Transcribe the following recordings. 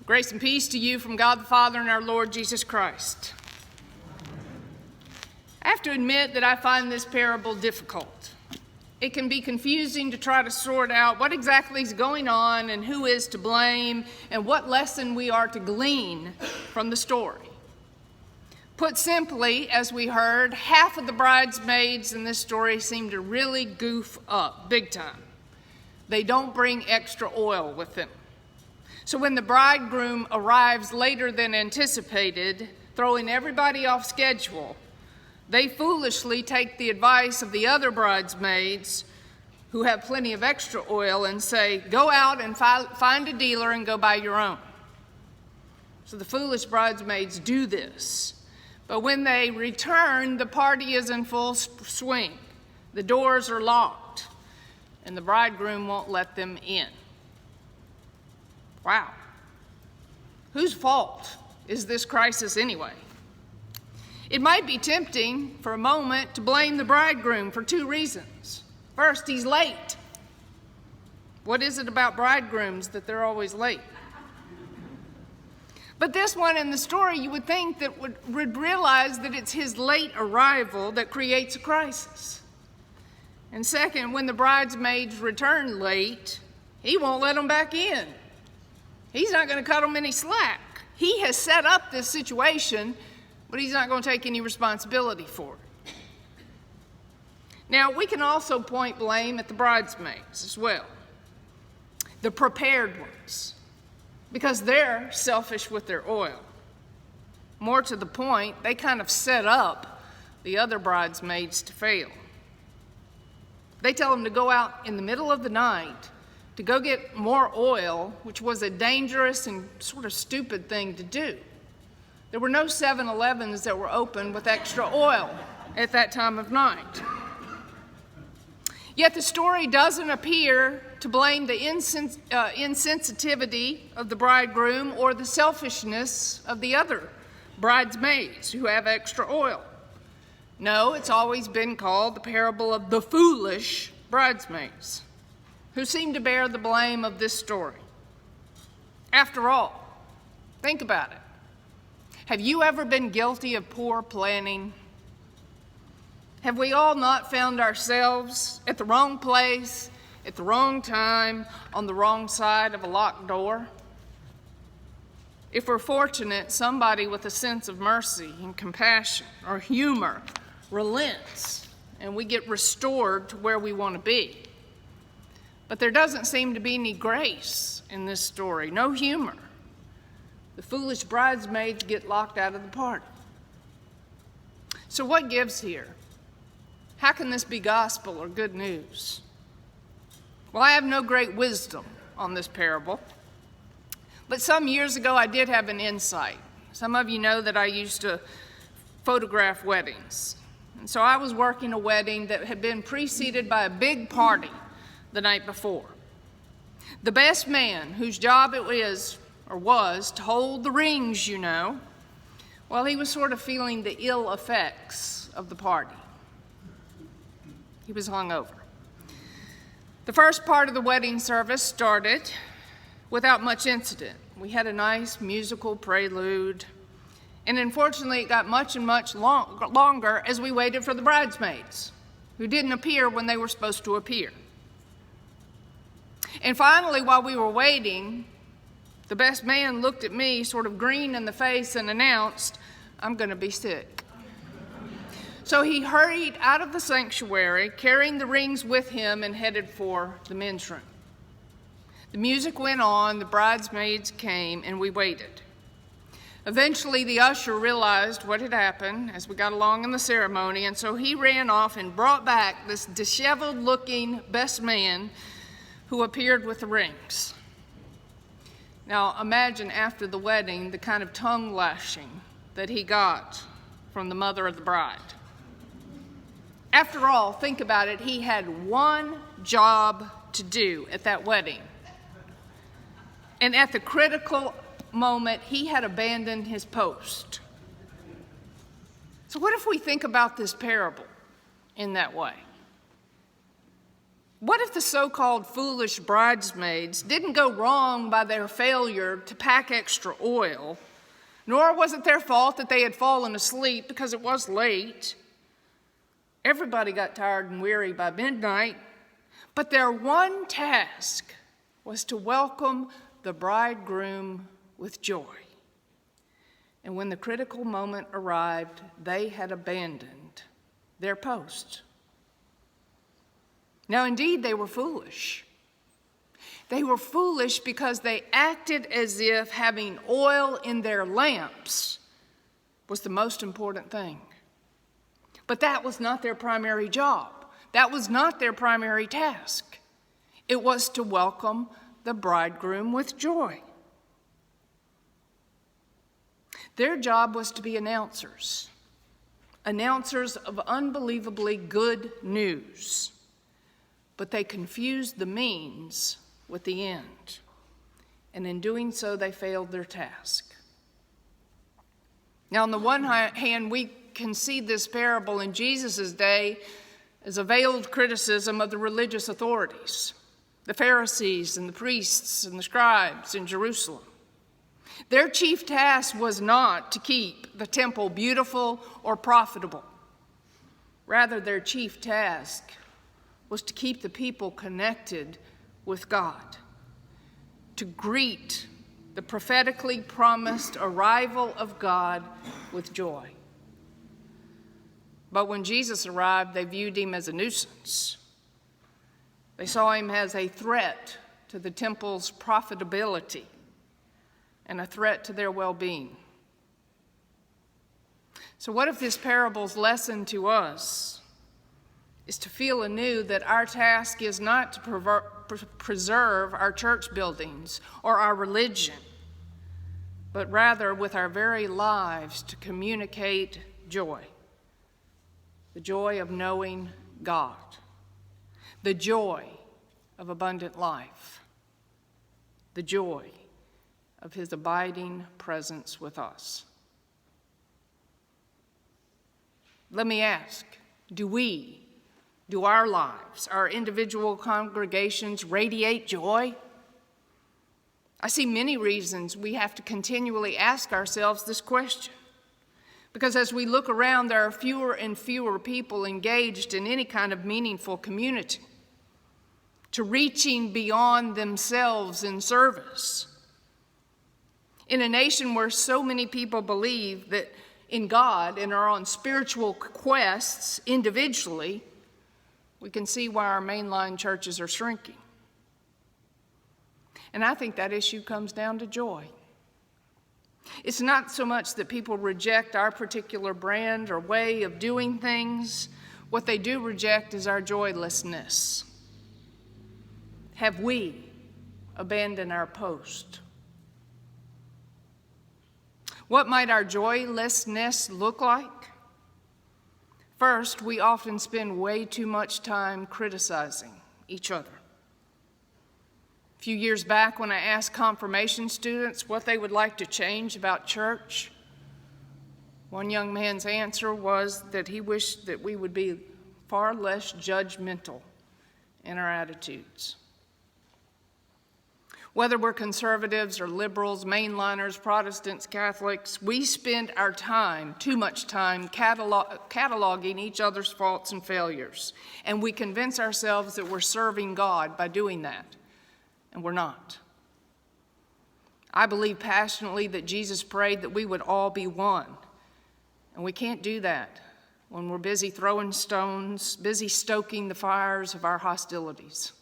Grace and peace to you from God the Father and our Lord Jesus Christ. I have to admit that I find this parable difficult. It can be confusing to try to sort out what exactly is going on and who is to blame and what lesson we are to glean from the story. Put simply, as we heard, half of the bridesmaids in this story seem to really goof up big time. They don't bring extra oil with them. So when the bridegroom arrives later than anticipated, throwing everybody off schedule, they foolishly take the advice of the other bridesmaids who have plenty of extra oil and say, go out and find a dealer and go buy your own. So the foolish bridesmaids do this. But when they return, the party is in full swing. The doors are locked, and the bridegroom won't let them in. Wow. Whose fault is this crisis anyway? It might be tempting for a moment to blame the bridegroom for two reasons. First, he's late. What is it about bridegrooms that they're always late? But this one in the story, you would think that would realize that it's his late arrival that creates a crisis. And second, when the bridesmaids return late, he won't let them back in. He's not going to cut them any slack. He has set up this situation, but he's not going to take any responsibility for it. Now, we can also point blame at the bridesmaids as well, the prepared ones, because they're selfish with their oil. More to the point, they kind of set up the other bridesmaids to fail. They tell them to go out in the middle of the night to go get more oil, which was a dangerous and sort of stupid thing to do. There were no 7-Elevens that were open with extra oil at that time of night. Yet the story doesn't appear to blame the insensitivity of the bridegroom or the selfishness of the other bridesmaids who have extra oil. No, it's always been called the parable of the foolish bridesmaids, who seem to bear the blame of this story. After all, think about it. Have you ever been guilty of poor planning? Have we all not found ourselves at the wrong place, at the wrong time, on the wrong side of a locked door? If we're fortunate, somebody with a sense of mercy and compassion or humor relents, and we get restored to where we want to be. But there doesn't seem to be any grace in this story, no humor. The foolish bridesmaids get locked out of the party. So what gives here? How can this be gospel or good news? Well, I have no great wisdom on this parable, but some years ago I did have an insight. Some of you know that I used to photograph weddings. And so I was working a wedding that had been preceded by a big party the night before. The best man, whose job it was to hold the rings, well, he was sort of feeling the ill effects of the party. He was hungover. The first part of the wedding service started without much incident. We had a nice musical prelude, and unfortunately it got much longer as we waited for the bridesmaids, who didn't appear when they were supposed to appear. And finally, while we were waiting, the best man looked at me sort of green in the face and announced, "I'm going to be sick." So he hurried out of the sanctuary, carrying the rings with him, and headed for the men's room. The music went on, the bridesmaids came, and we waited. Eventually, the usher realized what had happened as we got along in the ceremony, and so he ran off and brought back this disheveled-looking best man who appeared with the rings. Now, imagine after the wedding the kind of tongue lashing that he got from the mother of the bride. After all, think about it, he had one job to do at that wedding. And at the critical moment, he had abandoned his post. So what if we think about this parable in that way? What if the so-called foolish bridesmaids didn't go wrong by their failure to pack extra oil, nor was it their fault that they had fallen asleep because it was late? Everybody got tired and weary by midnight, but their one task was to welcome the bridegroom with joy. And when the critical moment arrived, they had abandoned their post. Now, indeed, they were foolish. They were foolish because they acted as if having oil in their lamps was the most important thing. But that was not their primary job. That was not their primary task. It was to welcome the bridegroom with joy. Their job was to be announcers of unbelievably good news. But they confused the means with the end. And in doing so, they failed their task. Now, on the one hand, we can see this parable in Jesus' day as a veiled criticism of the religious authorities, the Pharisees and the priests and the scribes in Jerusalem. Their chief task was not to keep the temple beautiful or profitable. Rather, their chief task was to keep the people connected with God, to greet the prophetically promised arrival of God with joy. But when Jesus arrived, they viewed him as a nuisance. They saw him as a threat to the temple's profitability and a threat to their well-being. So what if this parable's lesson to us is to feel anew that our task is not to preserve our church buildings or our religion, but rather with our very lives to communicate joy, the joy of knowing God, the joy of abundant life, the joy of his abiding presence with us. Let me ask, do our lives, our individual congregations radiate joy? I see many reasons we have to continually ask ourselves this question. Because as we look around, there are fewer and fewer people engaged in any kind of meaningful community, to reaching beyond themselves in service. In a nation where so many people believe that in God and are on spiritual quests individually, we can see why our mainline churches are shrinking. And I think that issue comes down to joy. It's not so much that people reject our particular brand or way of doing things. What they do reject is our joylessness. Have we abandoned our post? What might our joylessness look like? First, we often spend way too much time criticizing each other. A few years back, when I asked confirmation students what they would like to change about church, one young man's answer was that he wished that we would be far less judgmental in our attitudes. Whether we're conservatives or liberals, mainliners, Protestants, Catholics, we spend our time, too much time, cataloging each other's faults and failures. And we convince ourselves that we're serving God by doing that. And we're not. I believe passionately that Jesus prayed that we would all be one. And we can't do that when we're busy throwing stones, busy stoking the fires of our hostilities.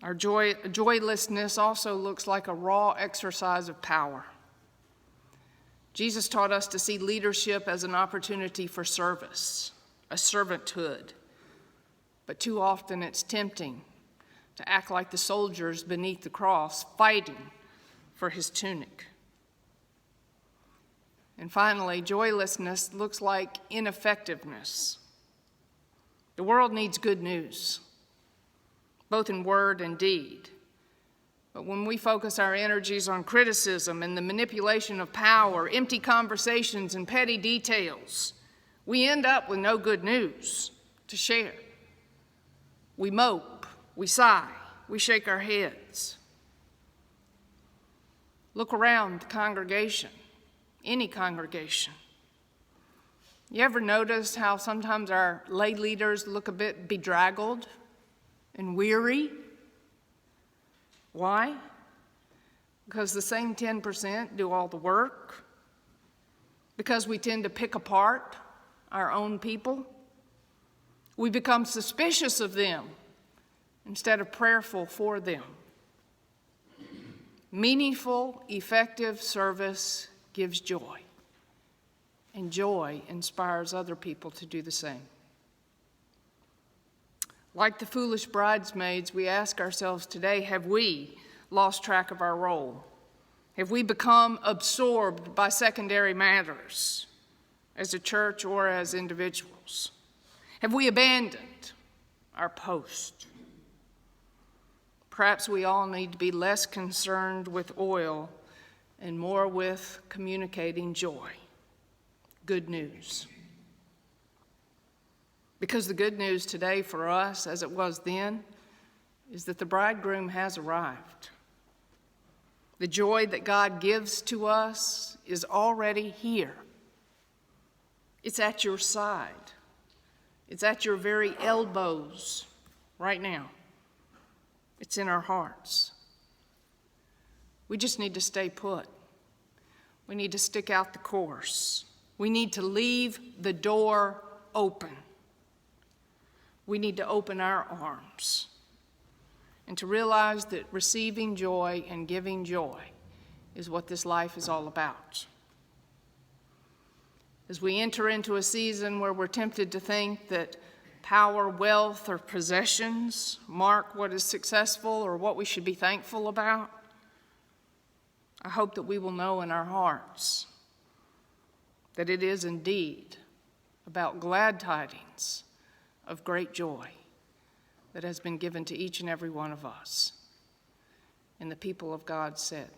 Our joylessness also looks like a raw exercise of power. Jesus taught us to see leadership as an opportunity for service, a servanthood. But too often it's tempting to act like the soldiers beneath the cross, fighting for his tunic. And finally, joylessness looks like ineffectiveness. The world needs good news, both in word and deed. But when we focus our energies on criticism and the manipulation of power, empty conversations, and petty details, we end up with no good news to share. We mope, we sigh, we shake our heads. Look around the congregation, any congregation. You ever notice how sometimes our lay leaders look a bit bedraggled and weary? Why? Because the same 10% do all the work? Because we tend to pick apart our own people? We become suspicious of them instead of prayerful for them. Meaningful, effective service gives joy, and joy inspires other people to do the same. Like the foolish bridesmaids, we ask ourselves today, have we lost track of our role? Have we become absorbed by secondary matters as a church or as individuals? Have we abandoned our post? Perhaps we all need to be less concerned with oil and more with communicating joy, good news. Because the good news today for us, as it was then, is that the bridegroom has arrived. The joy that God gives to us is already here. It's at your side. It's at your very elbows right now. It's in our hearts. We just need to stay put. We need to stick out the course. We need to leave the door open. We need to open our arms and to realize that receiving joy and giving joy is what this life is all about. As we enter into a season where we're tempted to think that power, wealth, or possessions mark what is successful or what we should be thankful about, I hope that we will know in our hearts that it is indeed about glad tidings of great joy that has been given to each and every one of us. And the people of God said,